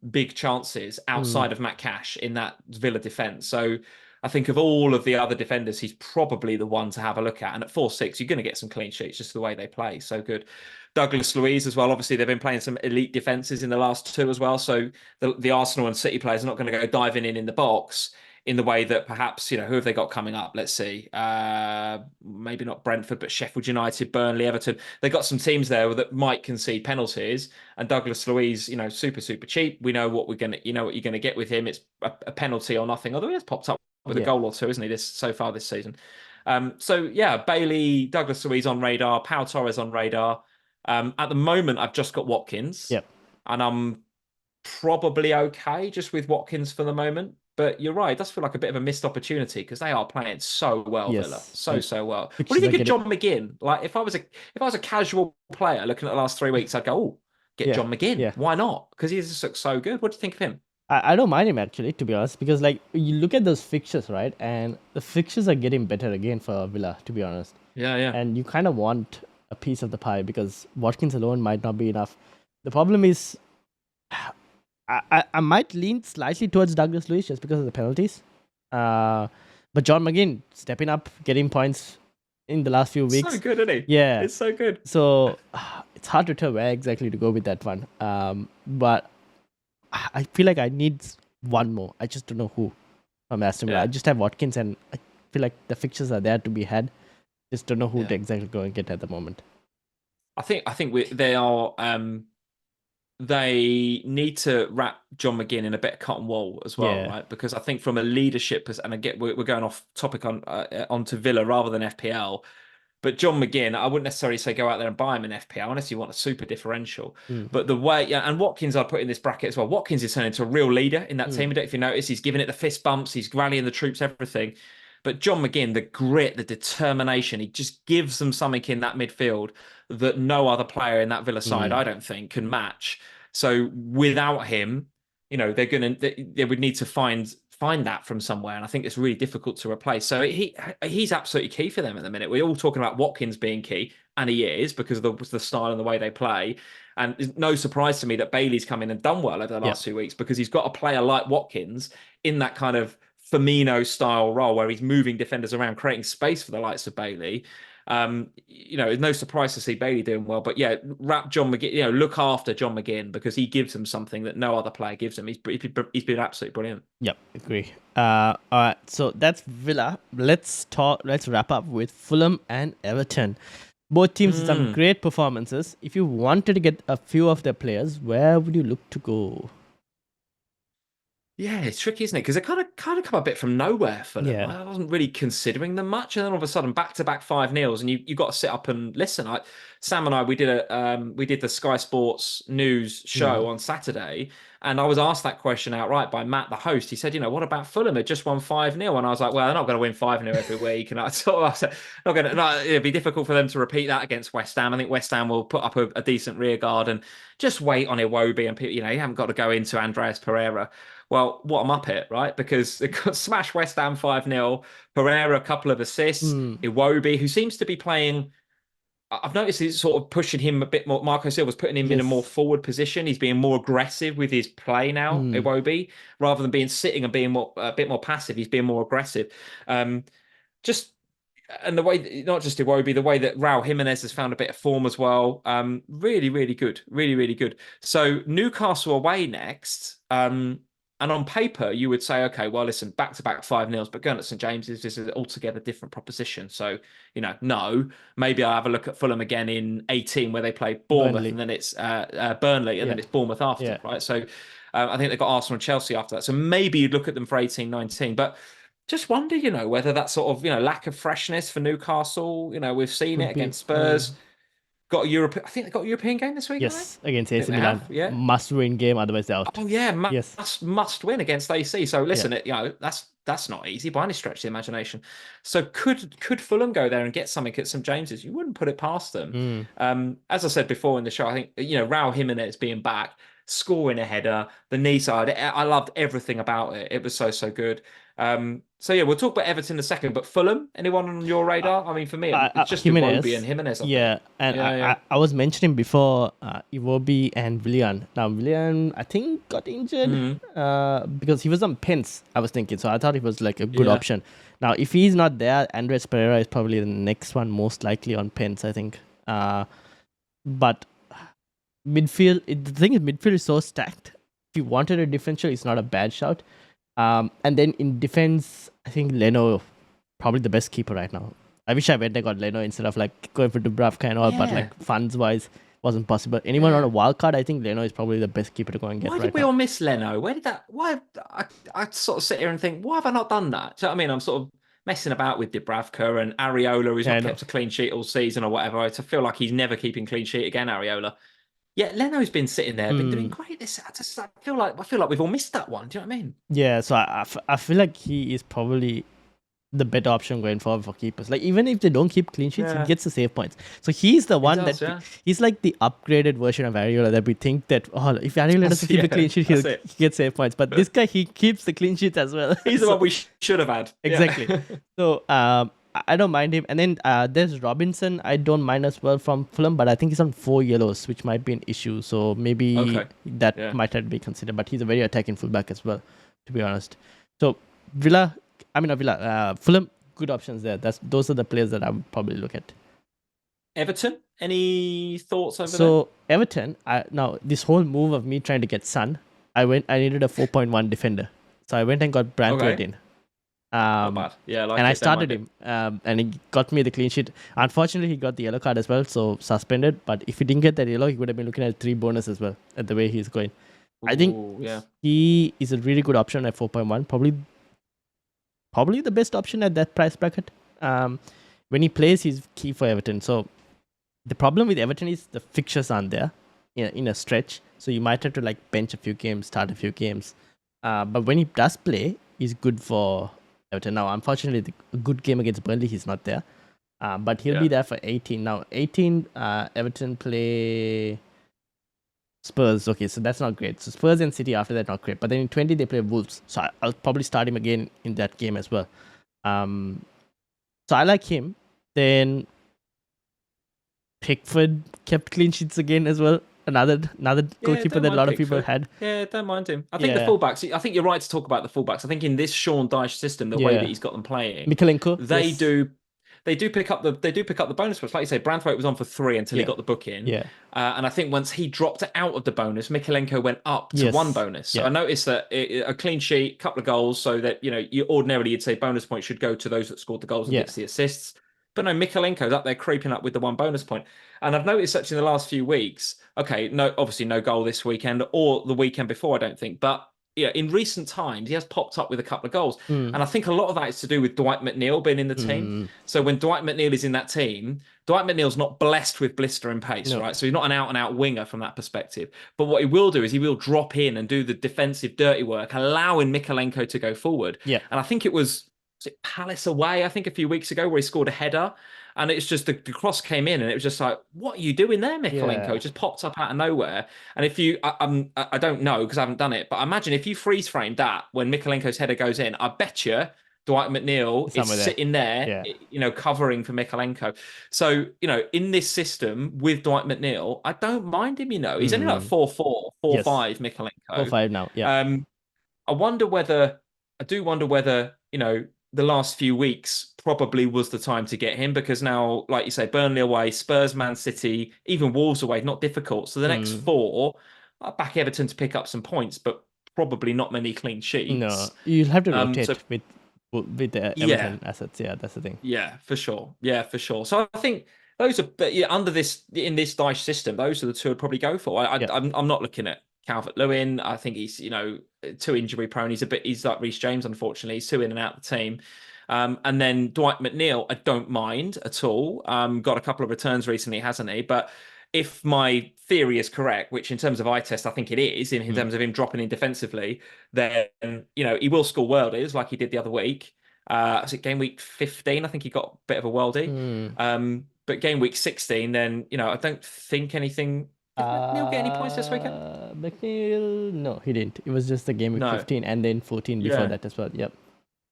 big chances outside of Matt Cash in that Villa defence. So I think of all of the other defenders, he's probably the one to have a look at. And at 4.6, you're going to get some clean sheets just the way they play. So good. Douglas Luiz as well. Obviously, they've been playing some elite defences in the last two as well. So the Arsenal and City players are not going to go diving in the box in the way that perhaps, who have they got coming up? Let's see. Maybe not Brentford, but Sheffield United, Burnley, Everton. They've got some teams there that might concede penalties. And Douglas Luiz, super, super cheap. We know what what you're going to get with him. It's a penalty or nothing. Although he has popped up with a goal or two, isn't he, so far this season? Bailey, Douglas Luiz on radar, Pau Torres on radar. At the moment, I've just got Watkins. And I'm probably okay just with Watkins for the moment. But you're right, it does feel like a bit of a missed opportunity because they are playing so well, Villa. So well. What do you think of John McGinn? Like if I was a casual player looking at the last 3 weeks, I'd go, get John McGinn. Why not? Because he just looks so good. What do you think of him? I don't mind him actually, to be honest, because you look at those fixtures, right? And the fixtures are getting better again for Villa, to be honest. Yeah. And you kind of want a piece of the pie because Watkins alone might not be enough. The problem is, I might lean slightly towards Douglas Luiz just because of the penalties. But John McGinn stepping up, getting points in the last few weeks. So good, isn't he? Yeah. It's so good. So it's hard to tell where exactly to go with that one. But I feel like I need one more. I just don't know who from Aston Villa. I just have Watkins and I feel like the fixtures are there to be had. Just don't know who to exactly go and get at the moment. I think they need to wrap John McGinn in a bit of cotton wool as well, right? Because I think from a leadership, and again, we're going off topic onto Villa rather than FPL. But John McGinn, I wouldn't necessarily say go out there and buy him in FPL unless you want a super differential. But the way, and Watkins I'd put in this bracket as well. Watkins is turning into a real leader in that team. I don't know if you notice, he's giving it the fist bumps, he's rallying the troops, everything. But John McGinn, the grit, the determination, he just gives them something in that midfield that no other player in that Villa side, I don't think, can match. So without him, they would need to find that from somewhere, and I think it's really difficult to replace. So he's absolutely key for them at the minute. We're all talking about Watkins being key, and he is because of the style and the way they play. And it's no surprise to me that Bailey's come in and done well over the last 2 weeks because he's got a player like Watkins in that kind of Firmino style role where he's moving defenders around, creating space for the likes of Bailey. It's no surprise to see Bailey doing well, but wrap John McGinn, look after John McGinn because he gives them something that no other player gives him. He's been absolutely brilliant. Yep, agree. All right, so that's Villa. Let's wrap up with Fulham and Everton. Both teams have some great performances. If you wanted to get a few of their players, where would you look to go? Yeah, it's tricky, isn't it? Because they kind of come a bit from nowhere for them. I wasn't really considering them much, and then all of a sudden, back-to-back 5-0s, and you got to sit up and listen. Sam and I, we did the Sky Sports News show on Saturday, and I was asked that question outright by Matt, the host. He said, what about Fulham? They just won 5-0, and I was like, well, they're not going to win 5-0 every week, and I said, it'd be difficult for them to repeat that against West Ham. I think West Ham will put up a decent rear guard and just wait on Iwobi, and you haven't got to go into Andreas Pereira. Well, what I'm up it, right? Because they got smashed West Ham 5-0. Pereira, a couple of assists. Iwobi, who seems to be playing. I've noticed he's sort of pushing him a bit more. Marco Silva's putting him in a more forward position. He's being more aggressive with his play now, Iwobi, rather than being sitting and being a bit more passive. He's being more aggressive. And the way, not just Iwobi, the way that Raul Jimenez has found a bit of form as well. Really, really good. Really, really good. So Newcastle away next. And on paper, you would say, okay, well, listen, back-to-back 5-0s, but going at St. James's is an altogether different proposition. So, no, maybe I'll have a look at Fulham again in 18 where they play Bournemouth, and then it's Burnley, and then it's Bournemouth after, right? So I think they've got Arsenal and Chelsea after that. So maybe you'd look at them for 18, 19. But just wonder, whether that sort of, lack of freshness for Newcastle, we've seen Could it be. against Spurs. Got a Europe. I think they got a European game this week, haven't Yes, they? against I think AC they Milan. have, yeah. Must-win game, otherwise they're out. Oh yeah, Yes. must win against AC. So listen, that's not easy by any stretch of the imagination. So could Fulham go there and get something at St James's? You wouldn't put it past them. As I said before in the show, I think Raul Jimenez being back, scoring a header, the knee side. I loved everything about it. It was so good. So yeah, we'll talk about Everton in a second. But Fulham, anyone on your radar? I mean, for me, it's just Iwobi and Jimenez. Yeah, and I was mentioning before Iwobi and Willian. Now Willian, I think, got injured because he was on pens. I was thinking, so I thought it was like a good option. Now, if he's not there, Andres Pereira is probably the next one, most likely on pens, I think. But midfield, the thing is, midfield is so stacked. If you wanted a differential, it's not a bad shout. And then in defense, I think Leno, probably the best keeper right now. I wish I went and got Leno instead of like going for Dubravka and all, but like funds wise, wasn't possible. Anyone on a wild card, I think Leno is probably the best keeper to go and get. Why did we all miss Leno? Where did that? Why? I sort of sit here and think, why have I not done that? So I mean, I'm sort of messing about with Dubravka and Areola, who's not kept a clean sheet all season or whatever. I feel like he's never keeping clean sheet again, Areola. Yeah, Leno's been sitting there, been doing great. I feel like we've all missed that one. Do you know what I mean? Yeah, so I feel like he is probably the better option going forward for keepers. Like even if they don't keep clean sheets, he gets the save points. So he's the one he's like the upgraded version of Areola that we think that if Areola doesn't keep a clean sheet, he gets save points. But this guy, he keeps the clean sheets as well. He's the one we should have had. Exactly. So I don't mind him. And then there's Robinson. I don't mind as well from Fulham, but I think he's on 4 yellows, which might be an issue. So maybe that might have to be considered. But he's a very attacking fullback as well, to be honest. So Fulham, good options there. Those are the players that I would probably look at. Everton, any thoughts over there? So Everton, now this whole move of me trying to get Son, I needed a 4.1 defender. So I went and got Brantford in. Not bad. Yeah, I started him, and he got me the clean sheet. Unfortunately, he got the yellow card as well, so suspended. But if he didn't get that yellow, he would have been looking at 3 bonus as well, at the way he's going. I think he is a really good option at 4.1. Probably the best option at that price bracket. When he plays, he's key for Everton. So the problem with Everton is the fixtures aren't there in a stretch. So you might have to like bench a few games, start a few games. But when he does play, he's good for Everton. Now, unfortunately, the good game against Burnley, he's not there. But he'll be there for 18. Now, 18, Everton play Spurs. Okay, so that's not great. So Spurs and City after that, not great. But then in 20, they play Wolves. So I'll probably start him again in that game as well. So I like him. Then Pickford kept clean sheets again as well. Another goalkeeper that a lot of people had. Yeah, don't mind him. I think the fullbacks. I think you're right to talk about the fullbacks. I think in this Sean Dyche system, the way that he's got them playing, Mikalenko, they do pick up the bonus points. Like you say, Branthwaite was on for 3 until he got the book in. Yeah. And I think once he dropped out of the bonus, Mikalenko went up to 1 bonus. So I noticed that a clean sheet, couple of goals, so that you ordinarily you'd say bonus points should go to those that scored the goals and gets the assists. But no, Mikalenko's up there creeping up with the 1 bonus point. And I've noticed such in the last few weeks, obviously no goal this weekend or the weekend before, I don't think. But in recent times, he has popped up with a couple of goals. And I think a lot of that is to do with Dwight McNeil being in the team. So when Dwight McNeil is in that team, Dwight McNeil's not blessed with blistering pace, right? So he's not an out-and-out winger from that perspective. But what he will do is he will drop in and do the defensive dirty work, allowing Mikalenko to go forward. Yeah. And I think it was Palace away, I think a few weeks ago, where he scored a header. And it's just the cross came in and it was just like, what are you doing there, Mikalenko? It just popped up out of nowhere. And if you, I don't know because I haven't done it, but imagine if you freeze frame that when Mikalenko's header goes in, I bet you Dwight McNeil is sitting there, covering for Mikalenko. So, in this system with Dwight McNeil, I don't mind him, He's only like 4-4, 4-5, Mikalenko. 4-5 now, yeah. I do wonder whether, the last few weeks probably was the time to get him because now, like you say, Burnley away, Spurs, Man City, even Wolves away, not difficult. So the next 4, I back Everton to pick up some points, but probably not many clean sheets. No, you'll have to rotate with the Everton assets. Yeah, that's the thing. Yeah, for sure. So I think those are in this Dyche system, those are the 2 I'd probably go for. I'm not looking at Calvert-Lewin. I think he's, too injury prone. He's like Reece James, unfortunately. He's too in and out of the team. And then Dwight McNeil, I don't mind at all. Got a couple of returns recently, hasn't he? But if my theory is correct, which in terms of eye test, I think it is, in terms of him dropping in defensively, then, he will score worldies like he did the other week. Was it game week 15? I think he got a bit of a worldie. But game week 16, then, I don't think anything. Did McNeil get any points this weekend? McNeil, no, he didn't. It was just the game week 15 and then 14 before that as well. Yep.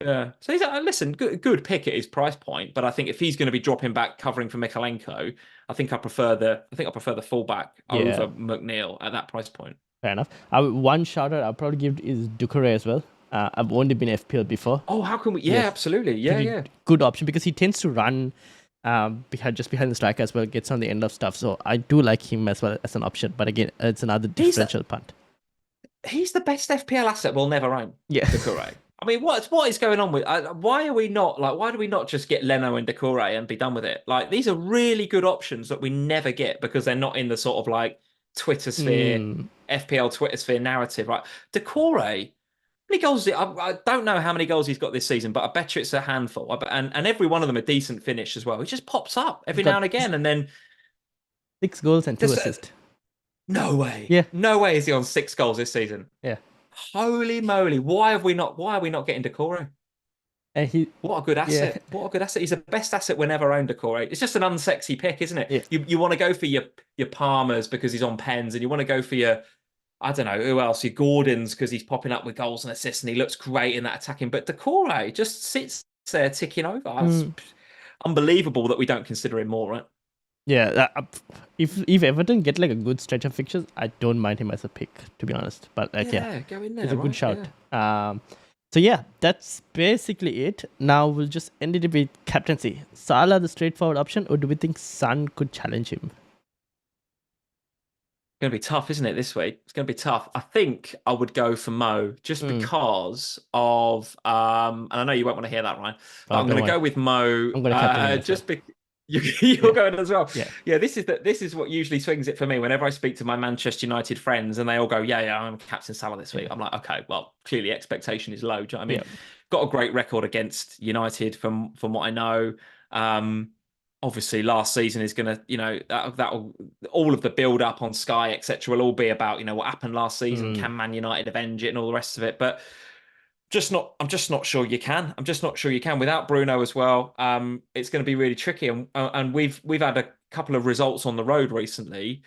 Yeah. So he's listen, good pick at his price point, but I think if he's going to be dropping back covering for Mykolenko, I think I prefer the fullback over McNeil at that price point. Fair enough. One shout out I'll probably give is Doucouré as well. I've only been FPL before. Oh, how can we? Yeah, absolutely. Yeah. Good option because he tends to run behind the striker as well, gets on the end of stuff. So I do like him as well as an option. But again, it's another differential punt. He's the best FPL asset we'll never own. Yeah. Doucouré. I mean, what is going on with? Why do we not just get Leno and Doucouré and be done with it? Like, these are really good options that we never get because they're not in the sort of like Twitter sphere, FPL Twitter sphere narrative, right? Doucouré, how many goals? I don't know how many goals he's got this season, but I bet you it's a handful. And every one of them a decent finish as well. He just pops up every now and again, and then 6 goals and 2 assists. No way. Yeah. No way is he on 6 goals this season. Yeah. Holy moly! Why are we not getting Doucouré? What a good asset! Yeah. What a good asset! He's the best asset we never owned. Doucouré. It's just an unsexy pick, isn't it? Yeah. You want to go for your Palmers because he's on pens, and you want to go for your, I don't know who else, your Gordons because he's popping up with goals and assists, and he looks great in that attacking. But Doucouré just sits there ticking over. It's unbelievable that we don't consider him more, right? Yeah, if Everton get like a good stretch of fixtures, I don't mind him as a pick, to be honest. But like, go in there. It's a good shout. Yeah. So yeah, that's basically it. Now we'll just end it with captaincy. Salah the straightforward option, or do we think Son could challenge him? It's going to be tough, isn't it, this week? It's going to be tough. I think I would go for Mo just because of, and I know you won't want to hear that, Ryan, but I'm going to go with Mo. I'm going to captain him just because. You're going as well. Yeah. This is what usually swings it for me. Whenever I speak to my Manchester United friends, and they all go, "Yeah, I'm captain Salah this week." I'm like, okay, well, clearly expectation is low. Do you know what I mean? Yeah. Got a great record against United from what I know. Obviously, last season is going to, that'll all of the build up on Sky, etc., will all be about what happened last season. Can Man United avenge it and all the rest of it? But I'm just not sure you can. I'm just not sure you can without Bruno as well. It's going to be really tricky, and we've had a couple of results on the road recently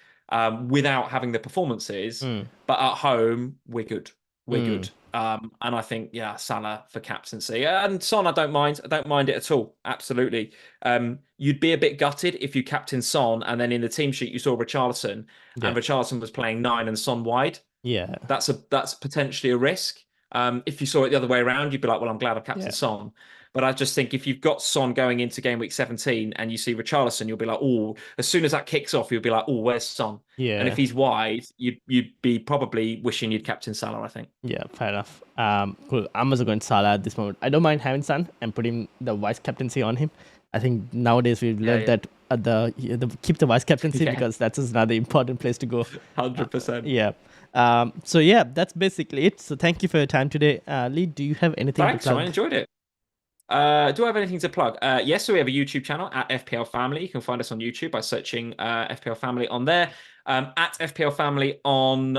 without having the performances, but at home we're good. We're good. And I think Salah for captaincy and Son. I don't mind it at all. Absolutely. You'd be a bit gutted if you captain Son and then in the team sheet you saw Richarlison and Richarlison was playing 9 and Son wide. Yeah, that's potentially a risk. If you saw it the other way around, you'd be like, well, I'm glad I've captained Son. But I just think if you've got Son going into game week 17 and you see Richarlison, you'll be like, oh, as soon as that kicks off, you'll be like, oh, where's Son? Yeah. And if he's wide, you'd be probably wishing you'd captain Salah, I think. Yeah, fair enough. Cool. I'm also going Salah at this moment. I don't mind having Son and putting the vice captaincy on him. I think nowadays we've learned that keep the vice captaincy because that's another important place to go. 100%. Yeah. So yeah, that's basically it. So thank you for your time today. Lee, do you have anything to plug? I enjoyed it. Do I have anything to plug? Yes, so we have a YouTube channel at FPL Family. You can find us on YouTube by searching FPL Family on there. At FPL Family on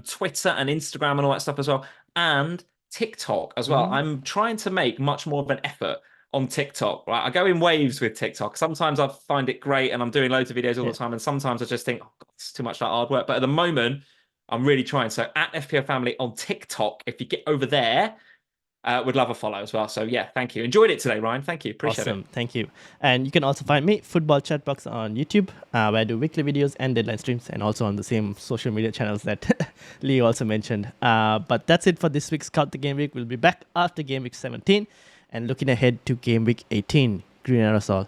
Twitter and Instagram and all that stuff as well. And TikTok as well. I'm trying to make much more of an effort on TikTok. Right? I go in waves with TikTok. Sometimes I find it great and I'm doing loads of videos all the time. And sometimes I just think, oh, God, it's too much like hard work. But at the moment, I'm really trying. So at FPL Family on TikTok, if you get over there, would love a follow as well. So yeah, thank you. Enjoyed it today, Ryan. Thank you. Appreciate it. Thank you. And you can also find me, Football Chatbox, on YouTube, where I do weekly videos and deadline streams, and also on the same social media channels that Lee also mentioned. But that's it for this week's Scout the Game Week. We'll be back after Game Week 17 and looking ahead to Game Week 18. Green arrows all.